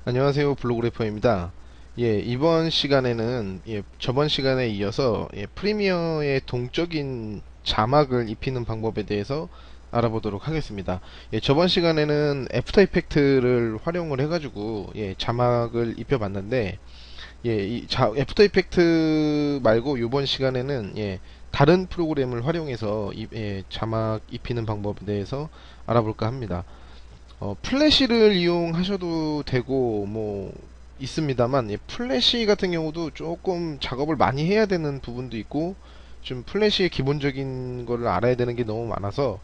안녕하세요. 블로그래퍼입니다. 이번 시간에는 저번 시간에 이어서 프리미어의 동적인 자막을 입히는 방법에 대해서 알아보도록 하겠습니다. 저번 시간에는 애프터 이펙트를 활용을 해가지고 자막을 입혀봤는데 애프터 이펙트 말고 이번 시간에는 다른 프로그램을 활용해서 자막 입히는 방법에 대해서 알아볼까 합니다. 플래시를 이용하셔도 되고 뭐 있습니다만 플래시 같은 경우도 조금 작업을 많이 해야 되는 부분도 있고 좀 플래시의 기본적인 거를 알아야 되는 게 너무 많아서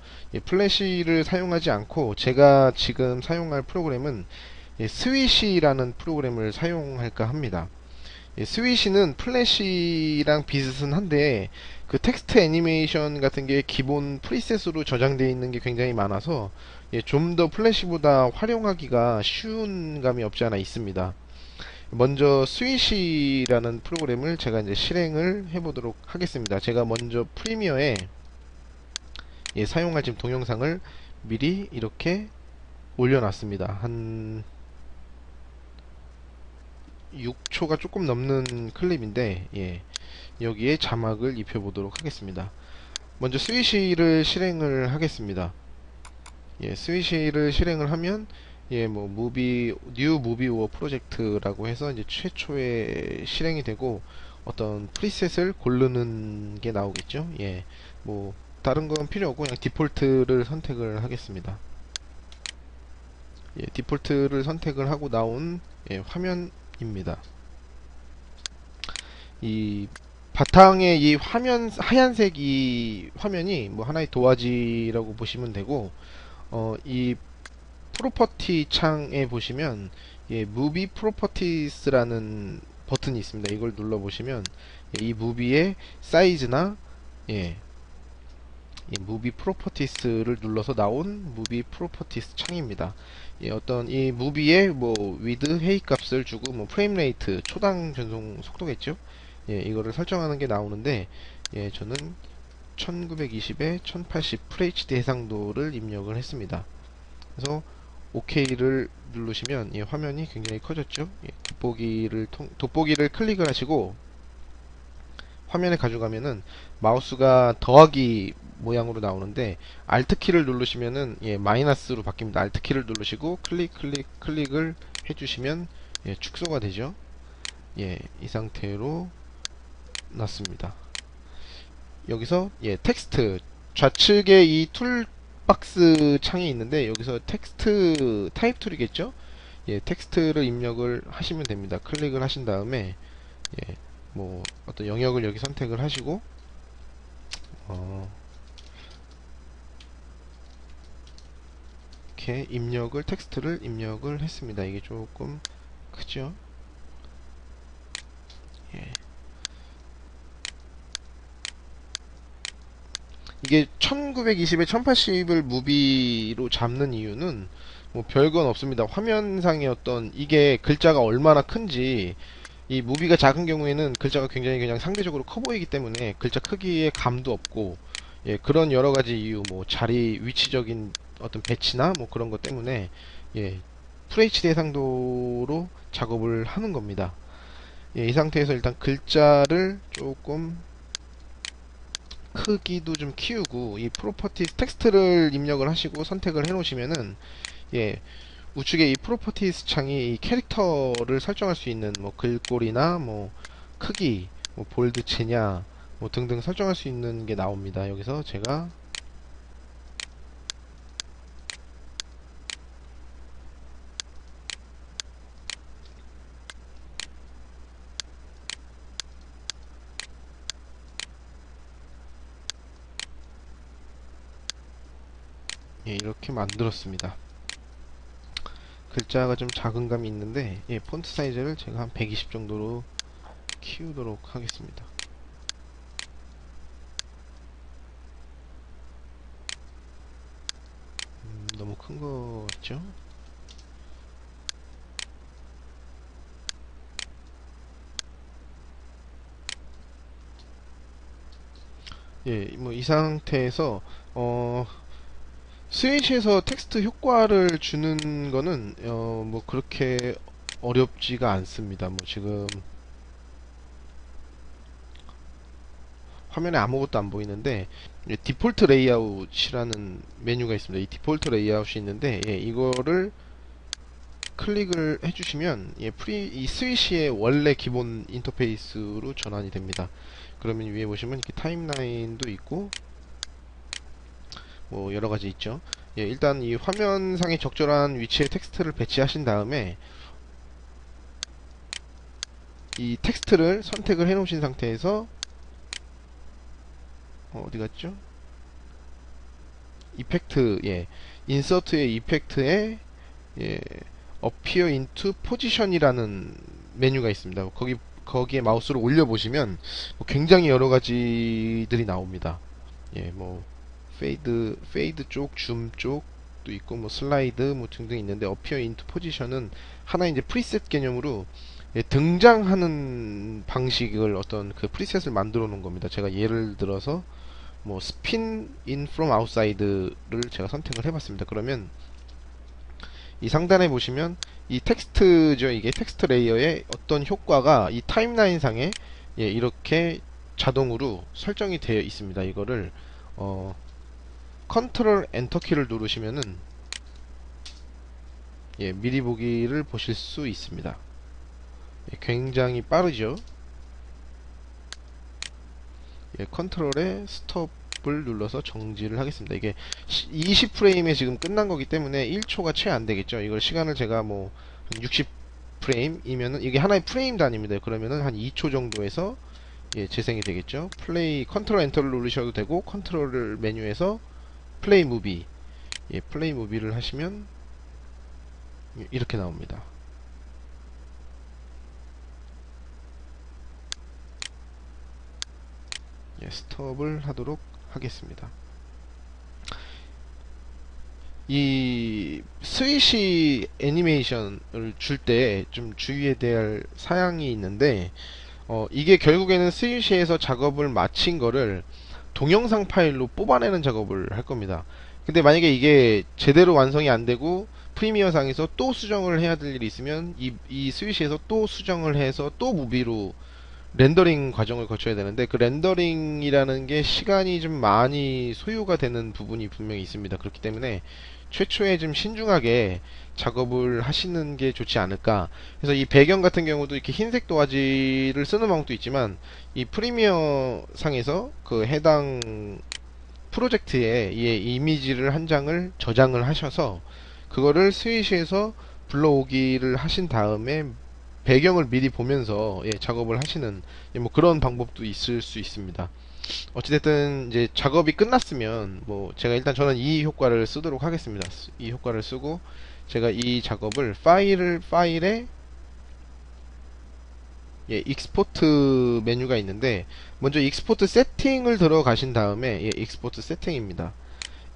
플래시를 사용하지 않고 제가 지금 사용할 프로그램은 스위시라는 프로그램을 사용할까 합니다. 스위시는 플래시랑 비슷은 한데 그 텍스트 애니메이션 같은 게 기본 프리셋으로 저장되어 있는 게 굉장히 많아서 좀 더 플래시보다 활용하기가 쉬운 감이 없지 않아 있습니다. 먼저 스위시라는 프로그램을 제가 이제 실행을 해보도록 하겠습니다. 제가 먼저 프리미어에 사용할 지금 동영상을 미리 이렇게 올려놨습니다. 한 6초가 조금 넘는 클립인데 여기에 자막을 입혀보도록 하겠습니다. 먼저 스위시를 실행을 하겠습니다. 스위시를 실행을 하면 뭐 뉴 무비 오어 프로젝트라고 해서 이제 최초에 실행이 되고 어떤 프리셋을 고르는 게 나오겠죠. 뭐 다른 건 필요 없고 그냥 디폴트를 선택을 하겠습니다. 디폴트를 선택을 하고 나온 화면입니다. 이 바탕에 이 화면 하얀색 이 화면이 뭐 하나의 도화지라고 보시면 되고 이 프로퍼티 창에 보시면 무비 프로퍼티스라는 버튼이 있습니다. 이걸 눌러 보시면 이 무비의 사이즈나 예, 이 무비 프로퍼티스를 눌러서 나온 무비 프로퍼티스 창입니다. 어떤 이 무비의 뭐 위드 헤이 값을 주고 뭐 프레임 레이트 초당 전송 속도겠죠. 이거를 설정하는 게 나오는데 저는 1920에 1080 FHD 해상도를 입력을 했습니다. 그래서 OK를 누르시면 화면이 굉장히 커졌죠. 돋보기를 클릭을 하시고 화면에 가져가면은 마우스가 더하기 모양으로 나오는데 Alt 키를 누르시면은 마이너스로 바뀝니다. Alt 키를 누르시고 클릭을 해주시면 축소가 되죠. 이 상태로 났습니다. 여기서 텍스트 좌측에 이 툴박스 창이 있는데 여기서 텍스트 타입 툴이겠죠? 텍스트를 입력을 하시면 됩니다. 클릭을 하신 다음에 뭐 어떤 영역을 여기 선택을 하시고 어, 이렇게 텍스트를 입력을 했습니다. 이게 조금 크죠? 예. 이게 1920에 1080을 무비로 잡는 이유는 뭐 별건 없습니다. 화면상의 어떤 이게 글자가 얼마나 큰지 이 무비가 작은 경우에는 글자가 굉장히 그냥 상대적으로 커 보이기 때문에 글자 크기에 감도 없고 그런 여러 가지 이유 뭐 자리 위치적인 어떤 배치나 뭐 그런 것 때문에 FHD 해상도로 작업을 하는 겁니다. 이 상태에서 일단 글자를 조금 크기도 좀 키우고 이 프로퍼티스 텍스트를 입력을 하시고 선택을 해 놓으시면은 우측에 이 프로퍼티스 창이 이 캐릭터를 설정할 수 있는 뭐 글꼴이나 뭐 크기 뭐 볼드 체냐 뭐 등등 설정할 수 있는 게 나옵니다. 여기서 제가 이렇게 만들었습니다. 글자가 좀 작은 감이 있는데 폰트 사이즈를 제가 한 120 정도로 키우도록 하겠습니다. 너무 큰 거 같죠? 뭐 이 상태에서 스위치에서 텍스트 효과를 주는 거는 뭐 그렇게 어렵지가 않습니다. 뭐 지금 화면에 아무것도 안 보이는데 디폴트 레이아웃이라는 메뉴가 있습니다. 이 디폴트 레이아웃이 있는데 이거를 클릭을 해주시면 이 스위시의 원래 기본 인터페이스로 전환이 됩니다. 그러면 위에 보시면 이렇게 타임라인도 있고 뭐 여러가지 있죠. 일단 이 화면상에 적절한 위치에 텍스트를 배치하신 다음에 이 텍스트를 선택을 해 놓으신 상태에서 어디 갔죠? 이펙트, 인서트의 이펙트에 appear into position이라는 메뉴가 있습니다. 거기에 마우스를 올려 보시면 굉장히 여러 가지들이 나옵니다. 뭐 페이드 쪽, 줌 쪽도 있고 뭐 슬라이드 뭐 등등 있는데 appear into position은 하나의 이제 프리셋 개념으로 등장하는 방식을 어떤 그 프리셋을 만들어 놓은 겁니다. 제가 예를 들어서 뭐 spin in from outside를 제가 선택을 해봤습니다. 그러면 이 상단에 보시면 이 텍스트죠. 이게 텍스트 레이어의 어떤 효과가 이 타임라인 상에 이렇게 자동으로 설정이 되어 있습니다. 이거를 컨트롤 엔터 키를 누르시면은 미리 보기를 보실 수 있습니다. 굉장히 빠르죠. 컨트롤에 스톱을 눌러서 정지를 하겠습니다. 이게 20프레임에 지금 끝난 거기 때문에 1초가 채 안 되겠죠. 이걸 시간을 제가 뭐 60프레임이면은 이게 하나의 프레임 단위입니다. 그러면은 한 2초 정도에서 재생이 되겠죠. 플레이 컨트롤 엔터를 누르셔도 되고 컨트롤 메뉴에서 플레이 무비 플레이 무비를 하시면 이렇게 나옵니다. 스톱을 하도록 하겠습니다. 이 스위시 애니메이션을 줄 때 좀 주의해야 될 사항이 있는데 이게 결국에는 스위시에서 작업을 마친 거를 동영상 파일로 뽑아내는 작업을 할 겁니다. 근데 만약에 이게 제대로 완성이 안 되고 프리미어 상에서 또 수정을 해야 될 일이 있으면 이 스위시에서 또 수정을 해서 또 무비로 렌더링 과정을 거쳐야 되는데 그 렌더링이라는 게 시간이 좀 많이 소요가 되는 부분이 분명히 있습니다. 그렇기 때문에 최초에 좀 신중하게 작업을 하시는 게 좋지 않을까. 그래서 이 배경 같은 경우도 이렇게 흰색 도화지를 쓰는 방법도 있지만 이 프리미어 상에서 그 해당 프로젝트에 이 이미지를 한 장을 저장을 하셔서 그거를 스위시에서 불러오기를 하신 다음에 배경을 미리 보면서 작업을 하시는 뭐 그런 방법도 있을 수 있습니다. 어찌됐든 이제 작업이 끝났으면 뭐 제가 일단 저는 이 효과를 쓰도록 하겠습니다. 이 효과를 쓰고 제가 이 작업을 파일에 익스포트 메뉴가 있는데 먼저 익스포트 세팅을 들어가신 다음에 익스포트 세팅입니다.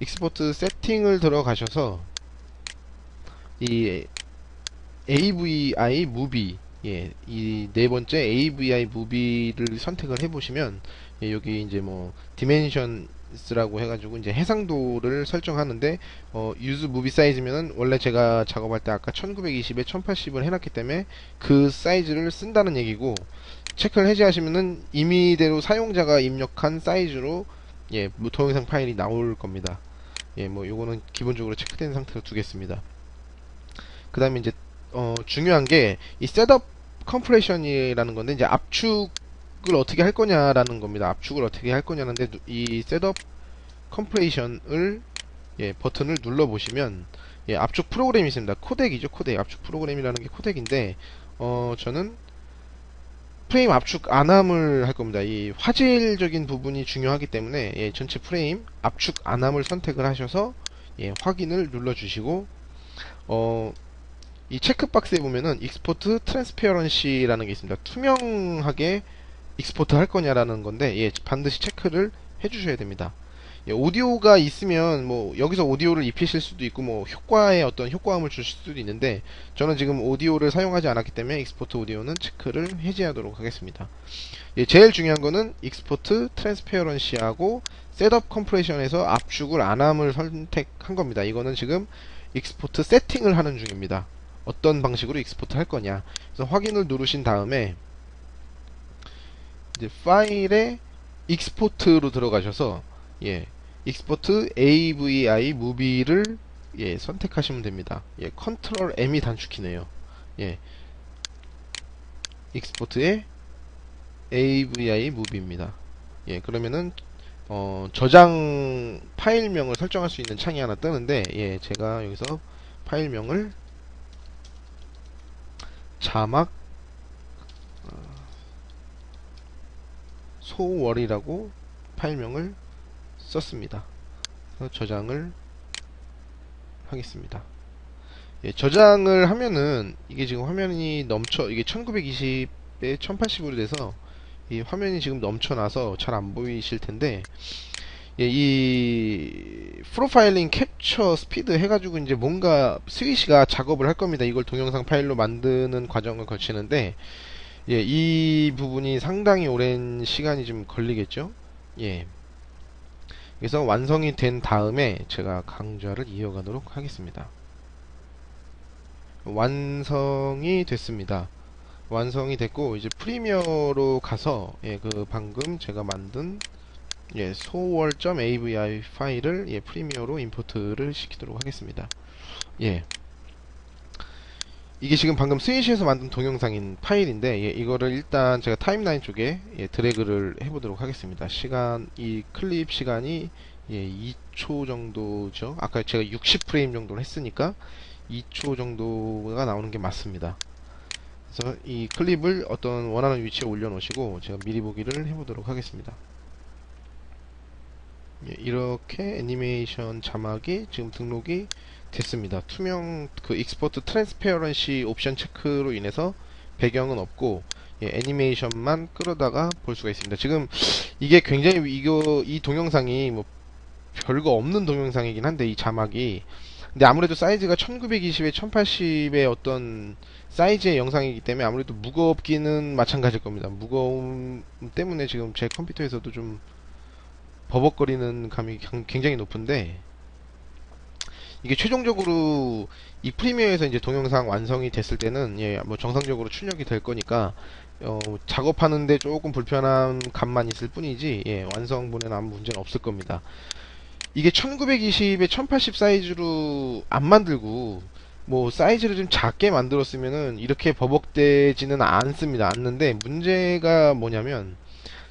익스포트 세팅을 들어가셔서 이 AVI 무비 이 네 번째 AVI 무비를 선택을 해보시면 여기 이제 뭐 디멘션스라고 해가지고 이제 해상도를 설정하는데 유즈 무비 사이즈면은 원래 제가 작업할 때 아까 1920에 1080을 해놨기 때문에 그 사이즈를 쓴다는 얘기고 체크를 해제하시면은 임의대로 사용자가 입력한 사이즈로 뭐 동영상 파일이 나올 겁니다. 뭐 요거는 기본적으로 체크된 상태로 두겠습니다. 그 다음에 이제 중요한 게 이 셋업 컴프레션이라는 건데 이제 압축을 어떻게 할 거냐라는 겁니다. 압축을 어떻게 할 거냐는데 이 셋업 컴프레션을 버튼을 눌러 보시면 압축 프로그램이 있습니다. 코덱이죠. 코덱. 압축 프로그램이라는 게 코덱인데 저는 프레임 압축 안함을 할 겁니다. 이 화질적인 부분이 중요하기 때문에 전체 프레임 압축 안함을 선택을 하셔서 확인을 눌러 주시고 이 체크박스에 보면은 익스포트 트랜스페어런시라는 게 있습니다. 투명하게 익스포트 할 거냐라는 건데 반드시 체크를 해주셔야 됩니다. 오디오가 있으면 뭐 여기서 오디오를 입히실 수도 있고 뭐 효과에 어떤 효과음을 주실 수도 있는데 저는 지금 오디오를 사용하지 않았기 때문에 익스포트 오디오는 체크를 해제하도록 하겠습니다. 제일 중요한 거는 익스포트 트랜스페어런시하고 셋업 컴프레션에서 압축을 안함을 선택한 겁니다. 이거는 지금 익스포트 세팅을 하는 중입니다. 어떤 방식으로 익스포트 할 거냐. 그래서 확인을 누르신 다음에 이제 파일에 익스포트로 들어가셔서 예, 익스포트 AVI 무비를 예, 선택하시면 됩니다. 예, 컨트롤 M이 단축키네요. 예, 익스포트의 AVI 무비입니다. 예, 그러면은 저장 파일명을 설정할 수 있는 창이 하나 뜨는데 예, 제가 여기서 파일명을 자막 소월이라고 파일명을 썼습니다. 그래서 저장을 하겠습니다. 예, 저장을 하면은 이게 지금 화면이 넘쳐 이게 1920에 1080으로 돼서 이 화면이 지금 넘쳐나서 잘 안 보이실 텐데 예, 이 프로파일링 캡처 스피드 해가지고 이제 뭔가 스위시가 작업을 할 겁니다. 이걸 동영상 파일로 만드는 과정을 거치는데 예, 이 부분이 상당히 오랜 시간이 좀 걸리겠죠. 예. 그래서 완성이 된 다음에 제가 강좌를 이어가도록 하겠습니다. 완성이 됐습니다. 완성이 됐고 이제 프리미어로 가서 예, 그 방금 제가 만든 예, 소월.avi 파일을 예, 프리미어로 임포트를 시키도록 하겠습니다. 예. 이게 지금 방금 스위시에서 만든 동영상인 파일인데 예, 이거를 일단 제가 타임라인 쪽에 예, 드래그를 해보도록 하겠습니다. 이 클립 시간이 예, 2초 정도죠. 아까 제가 60프레임 정도를 했으니까 2초 정도가 나오는 게 맞습니다. 그래서 이 클립을 어떤 원하는 위치에 올려놓으시고 제가 미리 보기를 해보도록 하겠습니다. 예, 이렇게 애니메이션 자막이 지금 등록이 됐습니다. 투명 그 익스포트 트랜스페어런시 옵션 체크로 인해서 배경은 없고 예, 애니메이션만 끌어다가 볼 수가 있습니다. 지금 이게 굉장히 이 동영상이 뭐 별거 없는 동영상이긴 한데 이 자막이 근데 아무래도 사이즈가 1920에 1080의 어떤 사이즈의 영상이기 때문에 아무래도 무겁기는 마찬가지일 겁니다. 무거움 때문에 지금 제 컴퓨터에서도 좀 버벅거리는 감이 굉장히 높은데 이게 최종적으로 이 프리미어에서 이제 동영상 완성이 됐을 때는 예, 뭐 정상적으로 출력이 될 거니까 작업하는데 조금 불편한 감만 있을 뿐이지 예, 완성본에는 아무 문제는 없을 겁니다. 이게 1920에 1080 사이즈로 안 만들고 뭐 사이즈를 좀 작게 만들었으면은 이렇게 버벅대지는 않는데 문제가 뭐냐면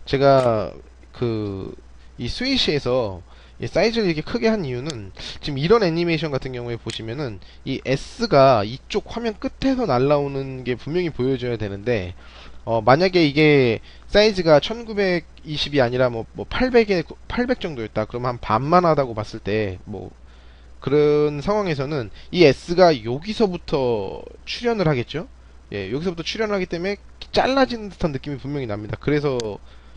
제가 그 이 스위시에서 이 사이즈를 이렇게 크게 한 이유는 지금 이런 애니메이션 같은 경우에 보시면은 이 S가 이쪽 화면 끝에서 날라오는 게 분명히 보여져야 되는데 만약에 이게 사이즈가 1920이 아니라 뭐 800 정도였다 그러면 한 반만 하다고 봤을 때 뭐 그런 상황에서는 이 S가 여기서부터 출현을 하겠죠. 예, 여기서부터 출현을 하기 때문에 잘라지는 듯한 느낌이 분명히 납니다. 그래서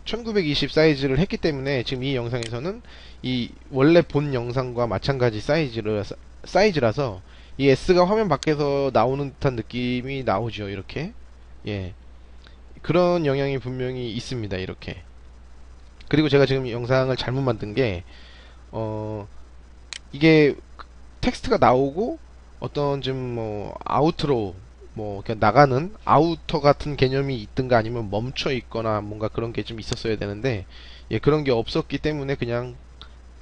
1920 사이즈를 했기 때문에 지금 이 영상에서는 이 원래 본 영상과 마찬가지 사이즈라서 이 S가 화면 밖에서 나오는 듯한 느낌이 나오죠. 이렇게 예, 그런 영향이 분명히 있습니다. 이렇게. 그리고 제가 지금 영상을 잘못 만든 게 이게 텍스트가 나오고 어떤 좀 뭐 아우트로 뭐 그냥 나가는 아우터 같은 개념이 있든가 아니면 멈춰 있거나 뭔가 그런 게 좀 있었어야 되는데 예, 그런 게 없었기 때문에 그냥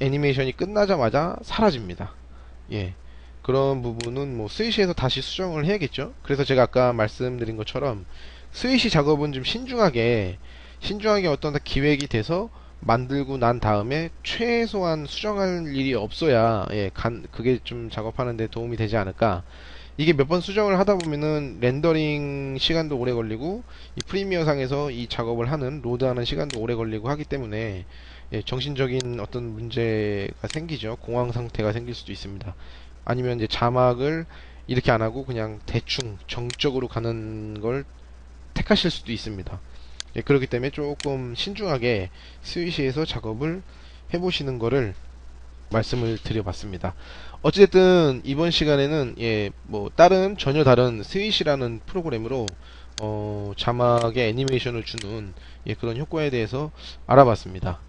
애니메이션이 끝나자마자 사라집니다. 예. 그런 부분은 뭐 스위시에서 다시 수정을 해야겠죠. 그래서 제가 아까 말씀드린 것처럼 스위시 작업은 좀 신중하게 어떤 기획이 돼서 만들고 난 다음에 최소한 수정할 일이 없어야 예, 그게 좀 작업하는 데 도움이 되지 않을까. 이게 몇 번 수정을 하다 보면은 렌더링 시간도 오래 걸리고 이 프리미어 상에서 이 작업을 하는 로드하는 시간도 오래 걸리고 하기 때문에 예, 정신적인 어떤 문제가 생기죠. 공황 상태가 생길 수도 있습니다. 아니면 이제 자막을 이렇게 안 하고 그냥 대충 정적으로 가는 걸 택하실 수도 있습니다. 예, 그렇기 때문에 조금 신중하게 스위시에서 작업을 해보시는 거를 말씀을 드려봤습니다. 어찌됐든 이번 시간에는 예, 뭐 전혀 다른 스위시라는 프로그램으로 자막에 애니메이션을 주는 예, 그런 효과에 대해서 알아봤습니다.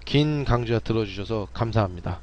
긴 강좌 들어주셔서 감사합니다.